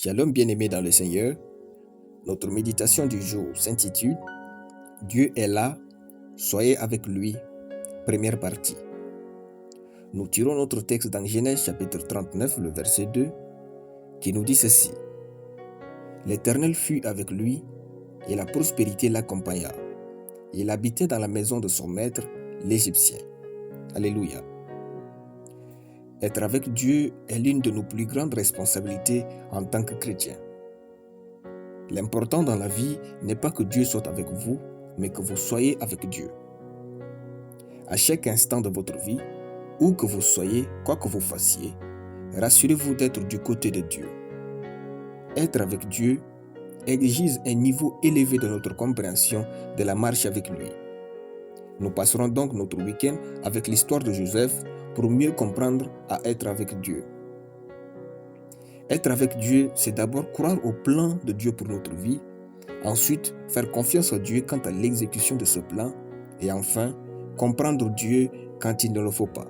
Shalom bien-aimé dans le Seigneur, notre méditation du jour s'intitule « Dieu est là, soyez avec lui », première partie. Nous tirons notre texte dans Genèse chapitre 39, le verset 2, qui nous dit ceci. « L'Éternel fut avec lui, et la prospérité l'accompagna. Il habitait dans la maison de son maître, l'Égyptien. » Alléluia. Être avec Dieu est l'une de nos plus grandes responsabilités en tant que chrétiens. L'important dans la vie n'est pas que Dieu soit avec vous, mais que vous soyez avec Dieu. À chaque instant de votre vie, où que vous soyez, quoi que vous fassiez, rassurez-vous d'être du côté de Dieu. Être avec Dieu exige un niveau élevé de notre compréhension de la marche avec lui. Nous passerons donc notre week-end avec l'histoire de Joseph pour mieux comprendre à être avec Dieu. Être avec Dieu, c'est d'abord croire au plan de Dieu pour notre vie, ensuite faire confiance à Dieu quant à l'exécution de ce plan, et enfin, comprendre Dieu quand il ne le faut pas.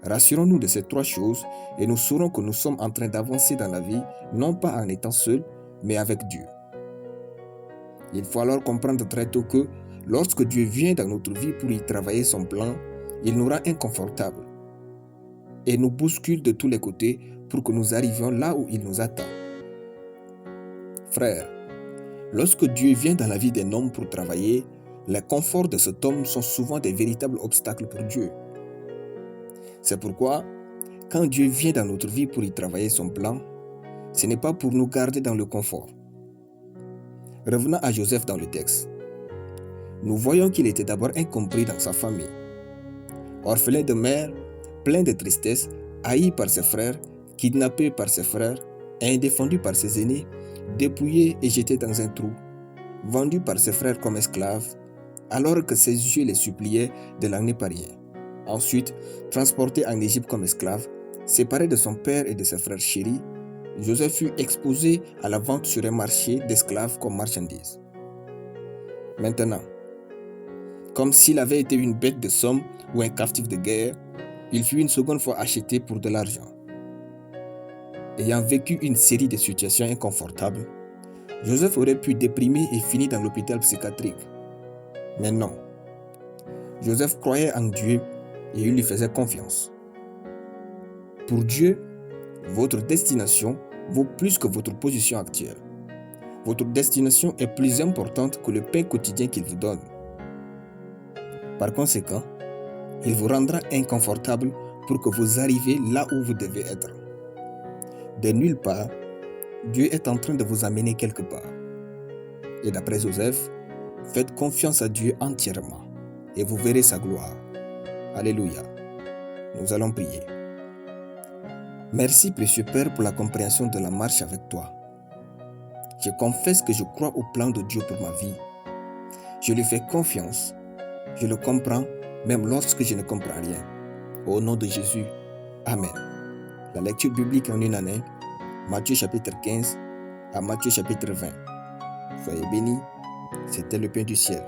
Rassurons-nous de ces trois choses et nous saurons que nous sommes en train d'avancer dans la vie, non pas en étant seuls, mais avec Dieu. Il faut alors comprendre très tôt que lorsque Dieu vient dans notre vie pour y travailler son plan, il nous rend inconfortables et nous bouscule de tous les côtés pour que nous arrivions là où il nous attend. Frères, lorsque Dieu vient dans la vie d'un homme pour travailler, les conforts de cet homme sont souvent des véritables obstacles pour Dieu. C'est pourquoi, quand Dieu vient dans notre vie pour y travailler son plan, ce n'est pas pour nous garder dans le confort. Revenons à Joseph dans le texte. Nous voyons qu'il était d'abord incompris dans sa famille. Orphelin de mère, plein de tristesse, haï par ses frères, kidnappé par ses frères, indéfendu par ses aînés, dépouillé et jeté dans un trou, vendu par ses frères comme esclave, alors que ses yeux les suppliaient de l'emmener par rien. Ensuite, transporté en Égypte comme esclave, séparé de son père et de ses frères chéris, Joseph fut exposé à la vente sur un marché d'esclaves comme marchandise. Maintenant, comme s'il avait été une bête de somme ou un captif de guerre, il fut une seconde fois acheté pour de l'argent. Ayant vécu une série de situations inconfortables, Joseph aurait pu déprimer et finir dans l'hôpital psychiatrique. Mais non. Joseph croyait en Dieu et il lui faisait confiance. Pour Dieu, votre destination vaut plus que votre position actuelle. Votre destination est plus importante que le pain quotidien qu'il vous donne. Par conséquent, il vous rendra inconfortable pour que vous arriviez là où vous devez être. De nulle part, Dieu est en train de vous amener quelque part. Et d'après Joseph, faites confiance à Dieu entièrement et vous verrez sa gloire. Alléluia. Nous allons prier. Merci, précieux Père, pour la compréhension de la marche avec toi. Je confesse que je crois au plan de Dieu pour ma vie. Je lui fais confiance. Je le comprends, même lorsque je ne comprends rien. Au nom de Jésus, Amen. La lecture biblique en une année, Matthieu chapitre 15 à Matthieu chapitre 20. Soyez bénis, c'était le pain du ciel.